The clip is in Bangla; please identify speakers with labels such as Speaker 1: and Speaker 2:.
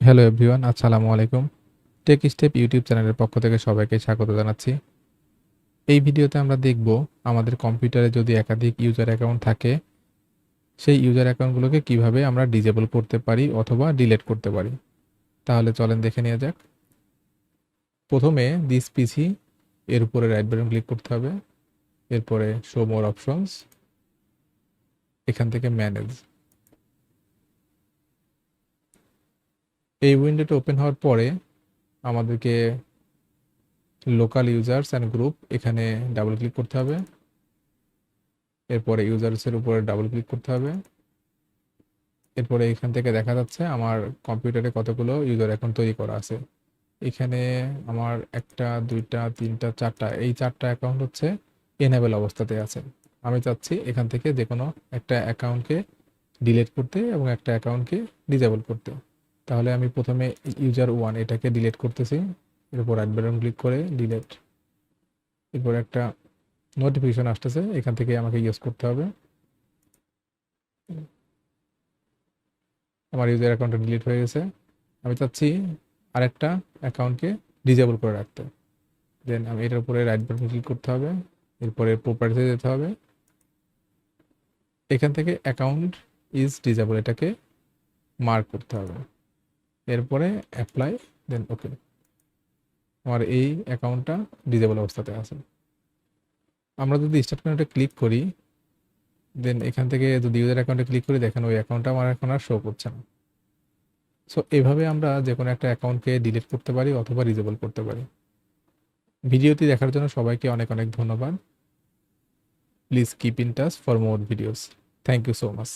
Speaker 1: হ্যালো এভরিওয়ান, আসসালামু আলাইকুম। টেক স্টেপ ইউটিউব চ্যানেলের পক্ষ থেকে সবাইকে স্বাগত জানাচ্ছি। এই ভিডিওতে আমরা দেখব আমাদের কম্পিউটারে যদি একাধিক ইউজার অ্যাকাউন্ট থাকে, সেই ইউজার অ্যাকাউন্টগুলোকে কিভাবে আমরা ডিজেবল করতে পারি অথবা ডিলিট করতে পারি। তাহলে চলেন দেখে নেওয়া যাক। প্রথমে দিস পিসি এর উপরে রাইট বাটন ক্লিক করতে হবে। এরপরে শো মোর অপশনস, এখান থেকে ম্যানেজ। এই উইন্ডোটা ওপেন হওয়ার পরে আমাদেরকে লোকাল ইউজার্স অ্যান্ড গ্রুপ এখানে ডাবল ক্লিক করতে হবে। এরপরে ইউজার্সের উপরে ডাবল ক্লিক করতে হবে। এরপরে এখান থেকে দেখা যাচ্ছে আমার কম্পিউটারে কতগুলো ইউজার অ্যাকাউন্ট তৈরি করা আছে। এখানে আমার 1টা 2টা 3টা 4টা, এই 4টা অ্যাকাউন্ট হচ্ছে এনেবল অবস্থাতে আছে। আমি চাচ্ছি এখান থেকে যে কোনো একটা অ্যাকাউন্টকে ডিলিট করতে এবং একটা অ্যাকাউন্টকে ডিসেবল করতে। তাহলে আমি প্রথমে ইউজার 1 এটাকে ডিলিট করতেছি। এরপর রাইট বাটন ক্লিক করে ডিলিট। এরপর একটা নোটিফিকেশন আসতেছে, এখান থেকে আমাকে ইউজ করতে হবে। আমার ইউজার অ্যাকাউন্টটা ডিলিট হয়ে গেছে। আমি চাচ্ছি আরেকটা অ্যাকাউন্টকে ডিসেবল করে রাখতে। দেন আমি এটার উপরে রাইট বাটন ক্লিক করতে হবে। এরপরে প্রপার্টিতে যেতে হবে। এখান থেকে অ্যাকাউন্ট ইজ ডিসেবল এটাকে মার্ক করতে হবে। এরপরে অ্যাপ্লাই, দেন ওকে। আমার এই অ্যাকাউন্টটা ডিসেবল অবস্থাতে আছে। আমরা যদি স্টার্ট মেনুতে ক্লিক করি, দেন এখান থেকে যদি ইউজার অ্যাকাউন্টে ক্লিক করি, দেখেন ওই অ্যাকাউন্টটা আমার এখন আর শো করছে না। সো এভাবে আমরা যে কোনো একটা অ্যাকাউন্টকে ডিলিট করতে পারি অথবা ডিসেবল করতে পারি। ভিডিওটি দেখার জন্য সবাইকে অনেক অনেক ধন্যবাদ। Please keep in touch for more videos. Thank you so much.